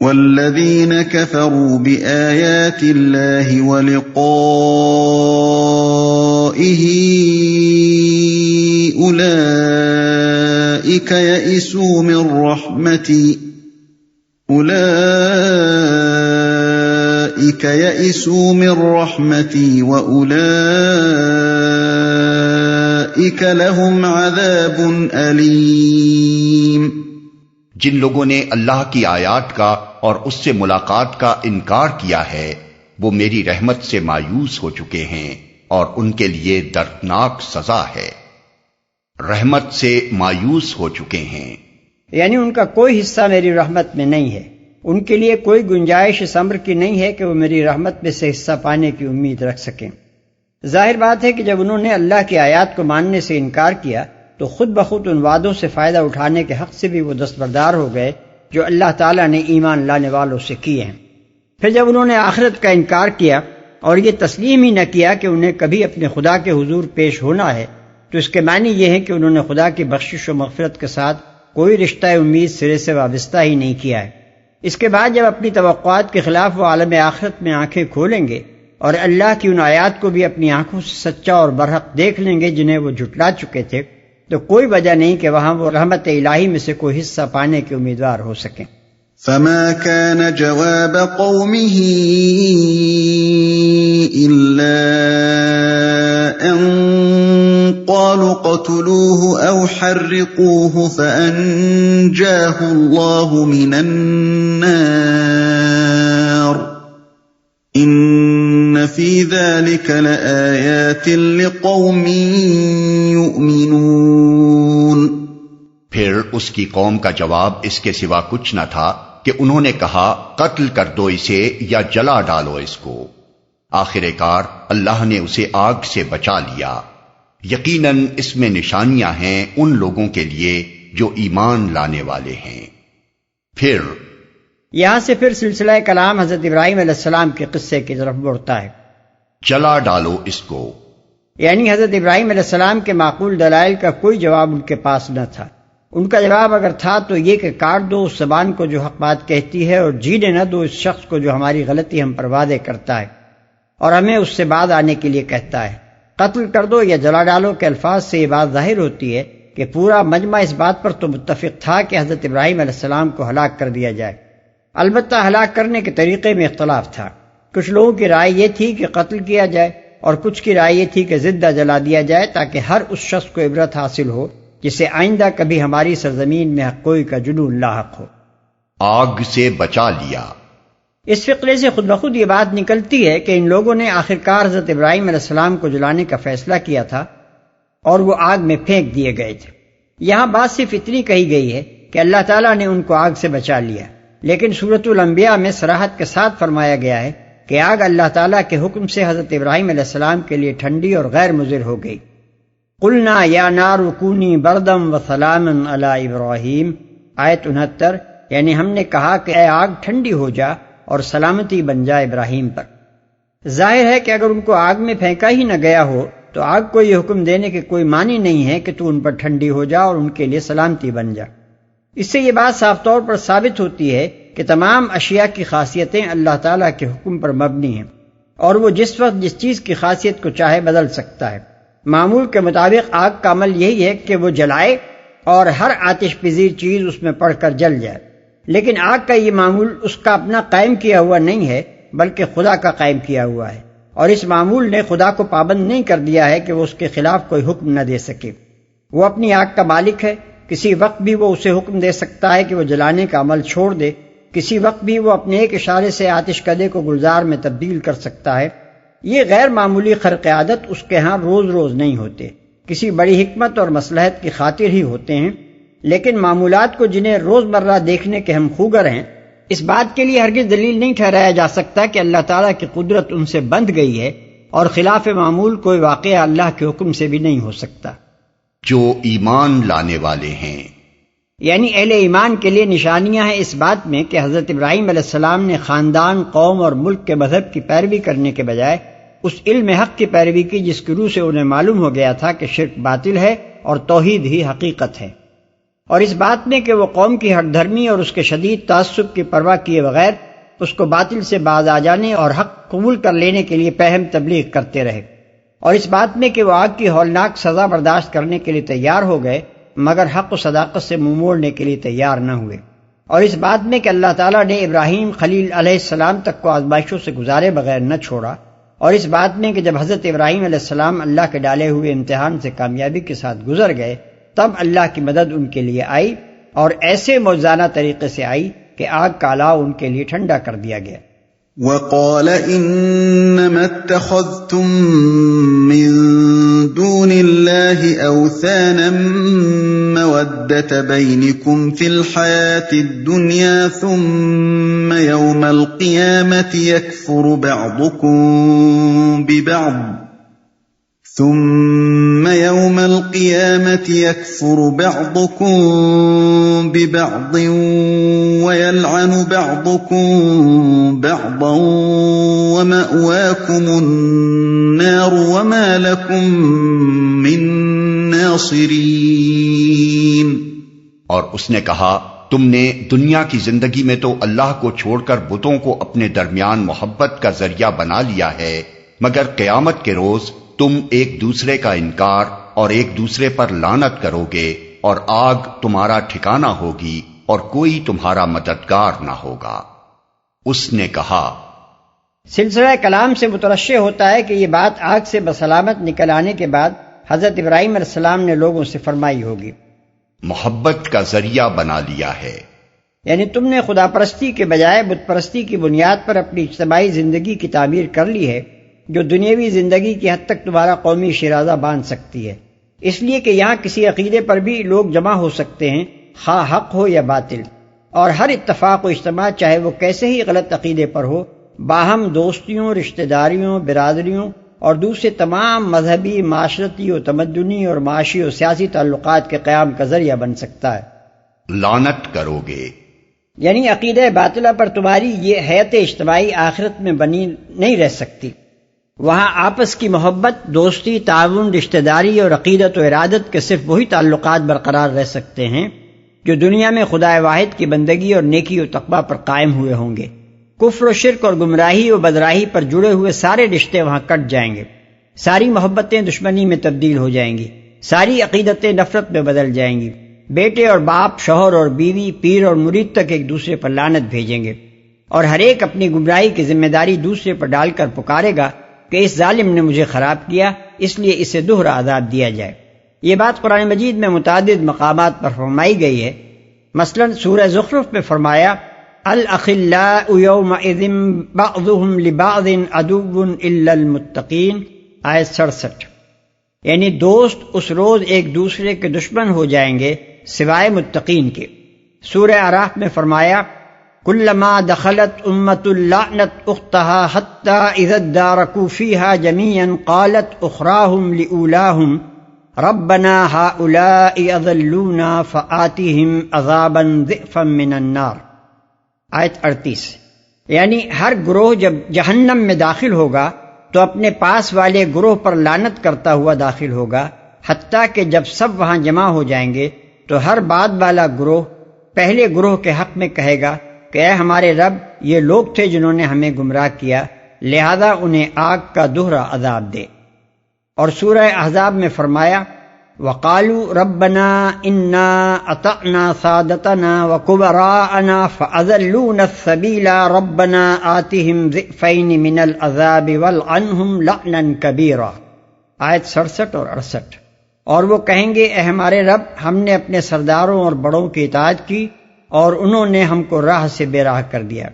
والذین کفروا بآیات اللہ ولقائہ اولئک یئسوا من رحمتی وَأُولَئِكَ لَهُمْ عَذَابٌ أَلِيمٌ۔ جن لوگوں نے اللہ کی آیات کا اور اس سے ملاقات کا انکار کیا ہے وہ میری رحمت سے مایوس ہو چکے ہیں اور ان کے لیے دردناک سزا ہے۔ رحمت سے مایوس ہو چکے ہیں یعنی ان کا کوئی حصہ میری رحمت میں نہیں ہے، ان کے لیے کوئی گنجائش اس امر کی نہیں ہے کہ وہ میری رحمت میں سے حصہ پانے کی امید رکھ سکیں۔ ظاہر بات ہے کہ جب انہوں نے اللہ کی آیات کو ماننے سے انکار کیا تو خود بخود ان وعدوں سے فائدہ اٹھانے کے حق سے بھی وہ دستبردار ہو گئے جو اللہ تعالیٰ نے ایمان لانے والوں سے کیے ہیں۔ پھر جب انہوں نے آخرت کا انکار کیا اور یہ تسلیم ہی نہ کیا کہ انہیں کبھی اپنے خدا کے حضور پیش ہونا ہے تو اس کے معنی یہ ہے کہ انہوں نے خدا کی بخشش و مغفرت کے ساتھ کوئی رشتہ امید سرے سے وابستہ ہی نہیں کیا ہے۔ اس کے بعد جب اپنی توقعات کے خلاف وہ عالم آخرت میں آنکھیں کھولیں گے اور اللہ کی ان آیات کو بھی اپنی آنکھوں سے سچا اور برحق دیکھ لیں گے جنہیں وہ جھٹلا چکے تھے، تو کوئی وجہ نہیں کہ وہاں وہ رحمت الہی میں سے کوئی حصہ پانے کے امیدوار ہو سکیں۔ فما كان جواب قومه إلا أن قالوا اقتلوه أو حرقوه فأنجاه الله من النار إن في ذلك لآيات لقوم يؤمنون۔ پھر اس کی قوم کا جواب اس کے سوا کچھ نہ تھا کہ انہوں نے کہا قتل کر دو اسے یا جلا ڈالو اس کو۔ آخر کار اللہ نے اسے آگ سے بچا لیا۔ یقیناً اس میں نشانیاں ہیں ان لوگوں کے لیے جو ایمان لانے والے ہیں۔ پھر یہاں سے پھر سلسلہ کلام حضرت ابراہیم علیہ السلام کے قصے کی طرف بڑھتا ہے۔ جلا ڈالو اس کو، یعنی حضرت ابراہیم علیہ السلام کے معقول دلائل کا کوئی جواب ان کے پاس نہ تھا۔ ان کا جواب اگر تھا تو یہ کہ کاٹ دو اس زبان کو جو حق بات کہتی ہے اور جینے نہ دو اس شخص کو جو ہماری غلطی ہم پر وعدے کرتا ہے اور ہمیں اس سے بعد آنے کے لیے کہتا ہے۔ قتل کر دو یا جلا ڈالو کے الفاظ سے یہ بات ظاہر ہوتی ہے کہ پورا مجمع اس بات پر تو متفق تھا کہ حضرت ابراہیم علیہ السلام کو ہلاک کر دیا جائے، البتہ ہلاک کرنے کے طریقے میں اختلاف تھا۔ کچھ لوگوں کی رائے یہ تھی کہ قتل کیا جائے اور کچھ کی رائے یہ تھی کہ زندہ جلا دیا جائے تاکہ ہر اس شخص کو عبرت حاصل ہو جسے آئندہ کبھی ہماری سرزمین میں حقوی کا جنون لاحق ہو۔ آگ سے بچا لیا۔ اس فقرے سے خود بخود یہ بات نکلتی ہے کہ ان لوگوں نے آخرکار حضرت ابراہیم علیہ السلام کو جلانے کا فیصلہ کیا تھا اور وہ آگ میں پھینک دیے گئے تھے۔ یہاں بات صرف اتنی کہی گئی ہے کہ اللہ تعالیٰ نے ان کو آگ سے بچا لیا، لیکن سورۃ الانبیاء میں صراحت کے ساتھ فرمایا گیا ہے کہ آگ اللہ تعالیٰ کے حکم سے حضرت ابراہیم علیہ السلام کے لیے ٹھنڈی اور غیر مضر ہو گئی۔ قلنا یا نار کونی بردم وسلاما علی ابراہیم، آیت 69، یعنی ہم نے کہا کہ اے آگ ٹھنڈی ہو جا اور سلامتی بن جا ابراہیم پر۔ ظاہر ہے کہ اگر ان کو آگ میں پھینکا ہی نہ گیا ہو تو آگ کو یہ حکم دینے کے کوئی معنی نہیں ہے کہ تو ان پر ٹھنڈی ہو جا اور ان کے لیے سلامتی بن جا۔ اس سے یہ بات صاف طور پر ثابت ہوتی ہے کہ تمام اشیاء کی خاصیتیں اللہ تعالیٰ کے حکم پر مبنی ہیں اور وہ جس وقت جس چیز کی خاصیت کو چاہے بدل سکتا ہے۔ معمول کے مطابق آگ کا عمل یہی ہے کہ وہ جلائے اور ہر آتش پذیر چیز اس میں پڑ کر جل جائے، لیکن آگ کا یہ معمول اس کا اپنا قائم کیا ہوا نہیں ہے بلکہ خدا کا قائم کیا ہوا ہے، اور اس معمول نے خدا کو پابند نہیں کر دیا ہے کہ وہ اس کے خلاف کوئی حکم نہ دے سکے۔ وہ اپنی آگ کا مالک ہے، کسی وقت بھی وہ اسے حکم دے سکتا ہے کہ وہ جلانے کا عمل چھوڑ دے، کسی وقت بھی وہ اپنے ایک اشارے سے آتش کدے کو گلزار میں تبدیل کر سکتا ہے۔ یہ غیر معمولی خرق عادت اس کے ہاں روز روز نہیں ہوتے، کسی بڑی حکمت اور مصلحت کی خاطر ہی ہوتے ہیں، لیکن معمولات کو جنہیں روز مرہ دیکھنے کے ہم خوگر ہیں، اس بات کے لیے ہرگز دلیل نہیں ٹھہرایا جا سکتا کہ اللہ تعالیٰ کی قدرت ان سے بندھ گئی ہے، اور خلاف معمول کوئی واقعہ اللہ کے حکم سے بھی نہیں ہو سکتا۔ جو ایمان لانے والے ہیں، یعنی اہل ایمان کے لیے نشانیاں ہیں اس بات میں کہ حضرت ابراہیم علیہ السلام نے خاندان، قوم اور ملک کے مذہب کی پیروی کرنے کے بجائے اس علم حق کی پیروی کی جس کی روح سے انہیں معلوم ہو گیا تھا کہ شرک باطل ہے اور توحید ہی حقیقت ہے۔ اور اس بات میں کہ وہ قوم کی حق دھرمی اور اس کے شدید تعصب کی پرواہ کیے بغیر اس کو باطل سے باز آ جانے اور حق قبول کر لینے کے لیے پہم تبلیغ کرتے رہے، اور اس بات میں کہ وہ آگ کی ہولناک سزا برداشت کرنے کے لیے تیار ہو گئے مگر حق و صداقت سے منہ موڑنے کے لیے تیار نہ ہوئے، اور اس بات میں کہ اللہ تعالیٰ نے ابراہیم خلیل علیہ السلام تک کو آزمائشوں سے گزارے بغیر نہ چھوڑا، اور اس بات میں کہ جب حضرت ابراہیم علیہ السلام اللہ کے ڈالے ہوئے امتحان سے کامیابی کے ساتھ گزر گئے تب اللہ کی مدد ان کے لیے آئی، اور ایسے معجزانہ طریقے سے آئی کہ آگ کا الاؤ ان کے لیے ٹھنڈا کر دیا گیا۔ وقال انما اتخذتم من دون الله اوثانا مودة بينكم في الحياة الدنيا ثم يوم القيامة يكفر بعضكم ببعض ويلعن بعضكم بعضا ومأواكم النار وما لكم من ناصرين۔ اور اس نے کہا تم نے دنیا کی زندگی میں تو اللہ کو چھوڑ کر بتوں کو اپنے درمیان محبت کا ذریعہ بنا لیا ہے، مگر قیامت کے روز تم ایک دوسرے کا انکار اور ایک دوسرے پر لعنت کرو گے، اور آگ تمہارا ٹھکانہ ہوگی اور کوئی تمہارا مددگار نہ ہوگا۔ اس نے کہا، سلسلہ کلام سے مترشح ہوتا ہے کہ یہ بات آگ سے بسلامت نکل آنے کے بعد حضرت ابراہیم علیہ السلام نے لوگوں سے فرمائی ہوگی، محبت کا ذریعہ بنا لیا ہے، یعنی تم نے خدا پرستی کے بجائے بت پرستی کی بنیاد پر اپنی اجتماعی زندگی کی تعمیر کر لی ہے جو دنیاوی زندگی کی حد تک تمہارا قومی شیرازہ باندھ سکتی ہے، اس لیے کہ یہاں کسی عقیدے پر بھی لوگ جمع ہو سکتے ہیں، خواہ حق ہو یا باطل، اور ہر اتفاق و اجتماع چاہے وہ کیسے ہی غلط عقیدے پر ہو باہم دوستیوں، رشتہ داریوں، برادریوں اور دوسرے تمام مذہبی، معاشرتی و تمدنی اور معاشی و سیاسی تعلقات کے قیام کا ذریعہ بن سکتا ہے۔ لعنت کرو گے، یعنی عقیدہ باطلہ پر تمہاری یہ حیات اجتماعی آخرت میں بنی نہیں رہ سکتی، وہاں آپس کی محبت، دوستی، تعاون، رشتہ داری اور عقیدت و ارادت کے صرف وہی تعلقات برقرار رہ سکتے ہیں جو دنیا میں خدا واحد کی بندگی اور نیکی و تقویٰ پر قائم ہوئے ہوں گے۔ کفر و شرک اور گمراہی و بدراہی پر جڑے ہوئے سارے رشتے وہاں کٹ جائیں گے، ساری محبتیں دشمنی میں تبدیل ہو جائیں گی، ساری عقیدتیں نفرت میں بدل جائیں گی، بیٹے اور باپ، شوہر اور بیوی، پیر اور مرید تک ایک دوسرے پر لعنت بھیجیں گے، اور ہر ایک اپنی گمراہی کی ذمہ داری دوسرے پر ڈال کر پکارے گا کہ اس ظالم نے مجھے خراب کیا، اس لیے اسے دوہرا عذاب دیا جائے۔ یہ بات قرآن مجید میں متعدد مقامات پر فرمائی گئی ہے، مثلا سورہ زخرف میں فرمایا، الأخلاء يومئذ بعضهم لبعض عدو إلا المتقين، آیت 67، یعنی دوست اس روز ایک دوسرے کے دشمن ہو جائیں گے سوائے متقین کے۔ سورہ اعراف میں فرمایا، كلما دخلت أمة لعنت أختها حتى إذا اداركوا فيها جميعا قالت أخراهم لأولاهم ربنا هؤلاء أضلونا فآتهم عذابا ضعفا من النار، آیت 38، یعنی ہر گروہ جب جہنم میں داخل ہوگا تو اپنے پاس والے گروہ پر لعنت کرتا ہوا داخل ہوگا، حتیٰ کہ جب سب وہاں جمع ہو جائیں گے تو ہر بعد والا گروہ پہلے گروہ کے حق میں کہے گا کہ اے ہمارے رب، یہ لوگ تھے جنہوں نے ہمیں گمراہ کیا، لہذا انہیں آگ کا دوہرا عذاب دے۔ اور سورہ احزاب میں فرمایا، وَقَالُوا رَبَّنَا إِنَّا أَطَعْنَا سَادَتَنَا وَكُبَرَاءَنَا فَأَضَلُّونَا السَّبِيلَ رَبَّنَا آتِهِمْ ضِعْفَيْنِ مِنَ الْعَذَابِ وَالْعَنْهُمْ لَعْنًا كَبِيرًا، آیت 67 اور 68۔ اور وہ کہیں گے، اے ہمارے رب، ہم نے اپنے سرداروں اور بڑوں کی اطاعت کی اور انہوں نے ہم کو راہ سے بے راہ کر دیا،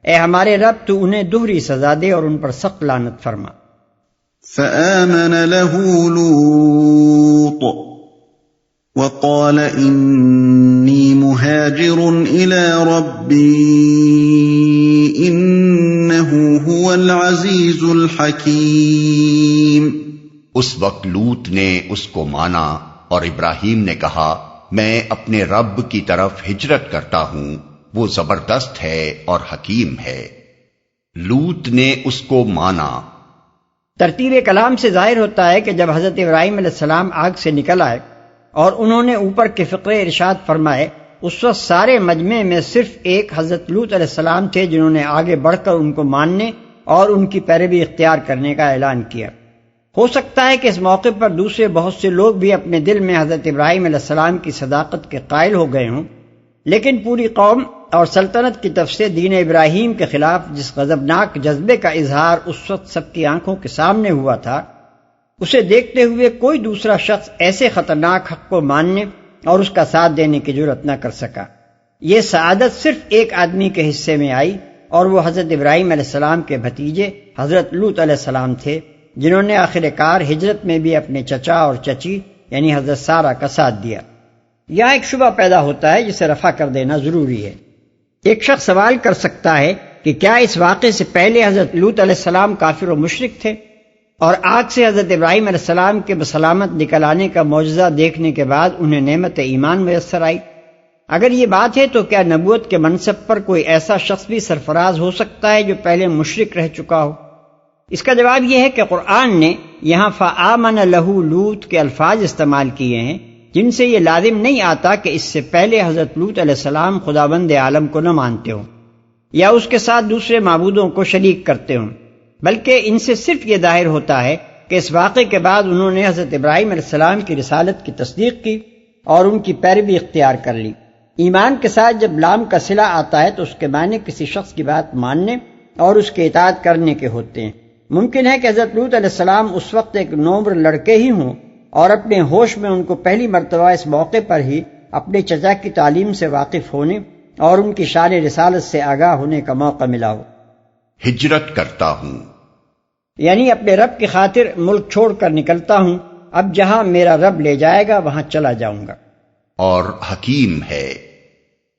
اے ہمارے رب تو انہیں دوہری سزا دے اور ان پر سخت لعنت فرما۔ فآمن له لوط وقال إني مهاجر إلى ربي إنه هو العزيز الحكيم۔ اس وقت لوط نے اس کو مانا اور ابراہیم نے کہا، میں اپنے رب کی طرف ہجرت کرتا ہوں، وہ زبردست ہے اور حکیم ہے۔ لوط نے اس کو مانا۔ ترتیب کلام سے ظاہر ہوتا ہے کہ جب حضرت ابراہیم علیہ السلام آگ سے نکل آئے اور انہوں نے اوپر کے فقرے ارشاد فرمائے اس وقت سارے مجمع میں صرف ایک حضرت لوط علیہ السلام تھے جنہوں نے آگے بڑھ کر ان کو ماننے اور ان کی پیروی اختیار کرنے کا اعلان کیا۔ ہو سکتا ہے کہ اس موقع پر دوسرے بہت سے لوگ بھی اپنے دل میں حضرت ابراہیم علیہ السلام کی صداقت کے قائل ہو گئے ہوں، لیکن پوری قوم اور سلطنت کی طرف سے دین ابراہیم کے خلاف جس غضبناک جذبے کا اظہار اس وقت سب کی آنکھوں کے سامنے ہوا تھا، اسے دیکھتے ہوئے کوئی دوسرا شخص ایسے خطرناک حق کو ماننے اور اس کا ساتھ دینے کی جرأت نہ کر سکا۔ یہ سعادت صرف ایک آدمی کے حصے میں آئی اور وہ حضرت ابراہیم علیہ السلام کے بھتیجے حضرت لوط علیہ السلام تھے، جنہوں نے آخر کار ہجرت میں بھی اپنے چچا اور چچی یعنی حضرت سارہ کا ساتھ دیا۔ یہاں ایک شبہ پیدا ہوتا ہے جسے رفع کر دینا ضروری ہے۔ ایک شخص سوال کر سکتا ہے کہ کیا اس واقعے سے پہلے حضرت لوط علیہ السلام کافر و مشرک تھے اور آگ سے حضرت ابراہیم علیہ السلام کے بسلامت نکل آنے کا معجزہ دیکھنے کے بعد انہیں نعمت ایمان میسر آئی؟ اگر یہ بات ہے تو کیا نبوت کے منصب پر کوئی ایسا شخص بھی سرفراز ہو سکتا ہے جو پہلے مشرک رہ چکا ہو؟ اس کا جواب یہ ہے کہ قرآن نے یہاں فآمن لہ لوط کے الفاظ استعمال کیے ہیں جن سے یہ لازم نہیں آتا کہ اس سے پہلے حضرت لوط علیہ السلام خداوند عالم کو نہ مانتے ہوں یا اس کے ساتھ دوسرے معبودوں کو شریک کرتے ہوں، بلکہ ان سے صرف یہ ظاہر ہوتا ہے کہ اس واقعے کے بعد انہوں نے حضرت ابراہیم علیہ السلام کی رسالت کی تصدیق کی اور ان کی پیروی اختیار کر لی۔ ایمان کے ساتھ جب لام کا صلہ آتا ہے تو اس کے معنی کسی شخص کی بات ماننے اور اس کے اطاعت کرنے کے ہوتے ہیں۔ ممکن ہے کہ حضرت لوط علیہ السلام اس وقت ایک نوعمر لڑکے ہی ہوں اور اپنے ہوش میں ان کو پہلی مرتبہ اس موقع پر ہی اپنے چچا کی تعلیم سے واقف ہونے اور ان کی شان رسالت سے آگاہ ہونے کا موقع ملا ہو۔ ہجرت کرتا ہوں یعنی اپنے رب کی خاطر ملک چھوڑ کر نکلتا ہوں، اب جہاں میرا رب لے جائے گا وہاں چلا جاؤں گا۔ اور حکیم ہے،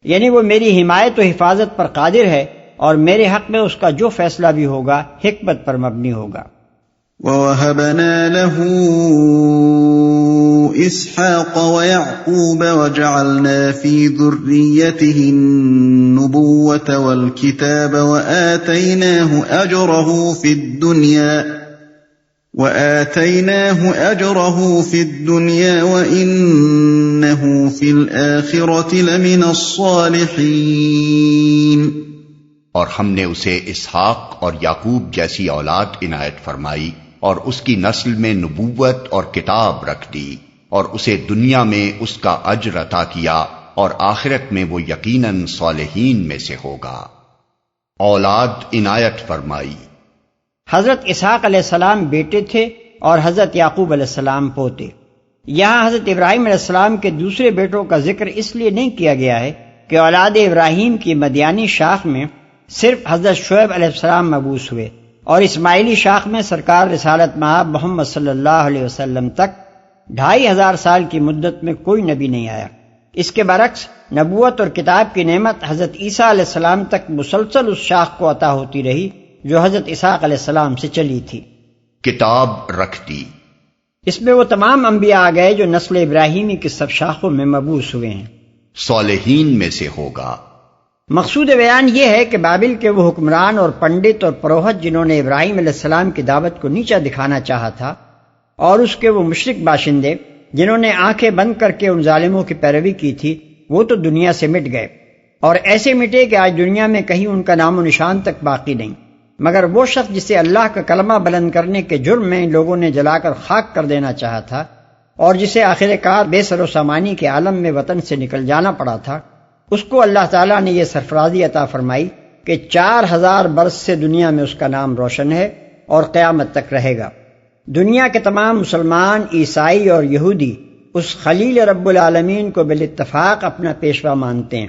یعنی وہ میری حمایت و حفاظت پر قادر ہے اور میرے حق میں اس کا جو فیصلہ بھی ہوگا حکمت پر مبنی ہوگا۔ وَوَهَبْنَا لَهُ إِسْحَاقَ وَيَعْقُوبَ وَجَعَلْنَا فِي ذُرِّيَّتِهِ النُّبُوَّةَ وَالْكِتَابَ وَآتَيْنَاهُ أَجْرَهُ فِي الدُّنْيَا وَإِنَّهُ فِي الْآخِرَةِ لَمِنَ الصَّالِحِينَ۔ اور ہم نے اسے اسحاق اور یعقوب جیسی اولاد عنایت فرمائی اور اس کی نسل میں نبوت اور کتاب رکھ دی اور اسے دنیا میں اس کا اجر عطا کیا اور آخرت میں وہ یقیناً صالحین میں سے ہوگا۔ اولاد عنایت فرمائی، حضرت اسحاق علیہ السلام بیٹے تھے اور حضرت یعقوب علیہ السلام پوتے۔ یہاں حضرت ابراہیم علیہ السلام کے دوسرے بیٹوں کا ذکر اس لیے نہیں کیا گیا ہے کہ اولاد ابراہیم کی مدیانی شاخ میں صرف حضرت شعیب علیہ السلام مبعوث ہوئے اور اسماعیلی شاخ میں سرکار رسالت مآب محمد صلی اللہ علیہ وسلم تک 2500 سال کی مدت میں کوئی نبی نہیں آیا۔ اس کے برعکس نبوت اور کتاب کی نعمت حضرت عیسیٰ علیہ السلام تک مسلسل اس شاخ کو عطا ہوتی رہی جو حضرت اسحاق علیہ السلام سے چلی تھی۔ کتاب رکھ دی، اس میں وہ تمام انبیاء آ گئے جو نسل ابراہیمی کی سب شاخوں میں مبعوث ہوئے ہیں۔ صالحین میں سے ہوگا۔ مقصود بیان یہ ہے کہ بابل کے وہ حکمران اور پنڈت اور پروہت جنہوں نے ابراہیم علیہ السلام کی دعوت کو نیچا دکھانا چاہا تھا اور اس کے وہ مشرک باشندے جنہوں نے آنکھیں بند کر کے ان ظالموں کی پیروی کی تھی، وہ تو دنیا سے مٹ گئے اور ایسے مٹے کہ آج دنیا میں کہیں ان کا نام و نشان تک باقی نہیں، مگر وہ شخص جسے اللہ کا کلمہ بلند کرنے کے جرم میں ان لوگوں نے جلا کر خاک کر دینا چاہا تھا اور جسے آخر کار بے سر و سامانی کے عالم میں وطن سے نکل جانا پڑا تھا، اس کو اللہ تعالیٰ نے یہ سرفرازی عطا فرمائی کہ 4000 برس سے دنیا میں اس کا نام روشن ہے اور قیامت تک رہے گا۔ دنیا کے تمام مسلمان، عیسائی اور یہودی اس خلیل رب العالمین کو بالاتفاق اپنا پیشوا مانتے ہیں۔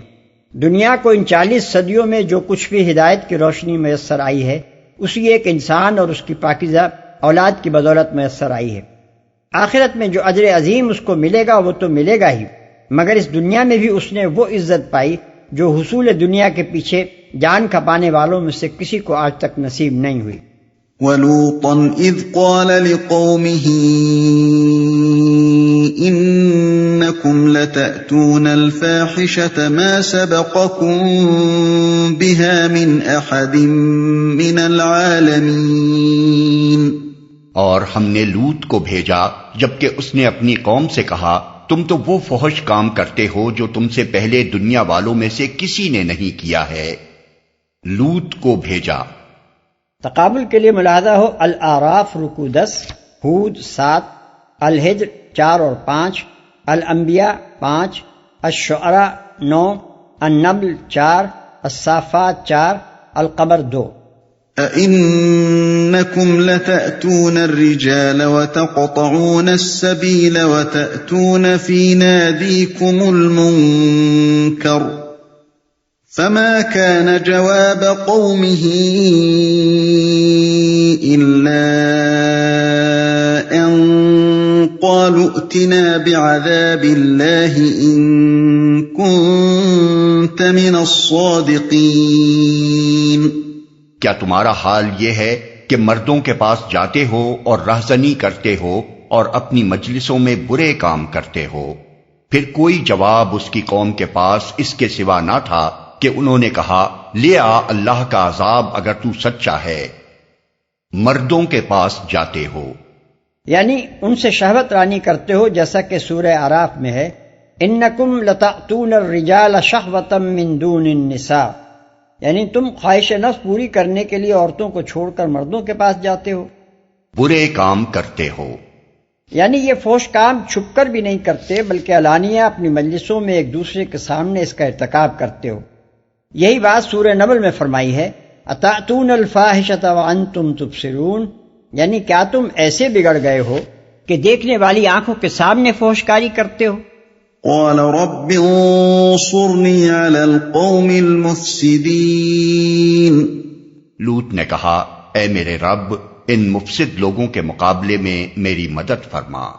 دنیا کو ان 40 صدیوں میں جو کچھ بھی ہدایت کی روشنی میسر آئی ہے اسی ایک انسان اور اس کی پاکیزہ اولاد کی بدولت میسر آئی ہے۔ آخرت میں جو اجر عظیم اس کو ملے گا وہ تو ملے گا ہی، مگر اس دنیا میں بھی اس نے وہ عزت پائی جو حصول دنیا کے پیچھے جان کھپانے والوں میں سے کسی کو آج تک نصیب نہیں ہوئی۔ وَلُوطًا إِذْ قَالَ لِقَوْمِهِ إِنَّكُمْ لَتَأْتُونَ الْفَاحِشَةَ مَا سَبَقَكُمْ بِهَا مِنْ أَحَدٍ مِّنَ الْعَالَمِينَ۔ اور ہم نے لوط کو بھیجا جبکہ اس نے اپنی قوم سے کہا تم تو وہ فحش کام کرتے ہو جو تم سے پہلے دنیا والوں میں سے کسی نے نہیں کیا ہے۔ لوط کو بھیجا۔ تقابل کے لیے ملاحظہ ہو، الاعراف رکوع 10، ہود 7، الحجر 4 اور 5، الانبیاء 5، الشعراء 9، النمل 4، الصافات 4، القمر 2۔ أَإِنَّكُمْ لَتَأْتُونَ الرِّجَالَ وَتَقْطَعُونَ السَّبِيلَ وَتَأْتُونَ فِي نَادِيكُمُ الْمُنكَرَ فَمَا كَانَ جَوَابَ قَوْمِهِ إِلَّا أَن قَالُوا ائْتِنَا بِعَذَابِ اللَّهِ إِن كُنتَ مِنَ الصَّادِقِينَ۔ کیا تمہارا حال یہ ہے کہ مردوں کے پاس جاتے ہو اور رہزنی کرتے ہو اور اپنی مجلسوں میں برے کام کرتے ہو؟ پھر کوئی جواب اس کی قوم کے پاس اس کے سوا نہ تھا کہ انہوں نے کہا لے آ اللہ کا عذاب اگر تو سچا ہے۔ مردوں کے پاس جاتے ہو یعنی ان سے شہوت رانی کرتے ہو، جیسا کہ سورہ اعراف میں ہے انکم لتأتون الرجال شہوۃ من دون النساء، یعنی تم خواہش نفس پوری کرنے کے لیے عورتوں کو چھوڑ کر مردوں کے پاس جاتے ہو، برے کام کرتے ہو۔ یعنی یہ فحش کام چھپ کر بھی نہیں کرتے بلکہ علانیہ اپنی مجلسوں میں ایک دوسرے کے سامنے اس کا ارتکاب کرتے ہو۔ یہی بات سورہ نمل میں فرمائی ہے اتأتون الفاحشۃ وانتم تبصرون، یعنی کیا تم ایسے بگڑ گئے ہو کہ دیکھنے والی آنکھوں کے سامنے فحش کاری کرتے ہو۔ قال رب انصرنی علی القوم المفسدین۔ لوط نے کہا اے میرے رب ان مفسد لوگوں کے مقابلے میں میری مدد فرما۔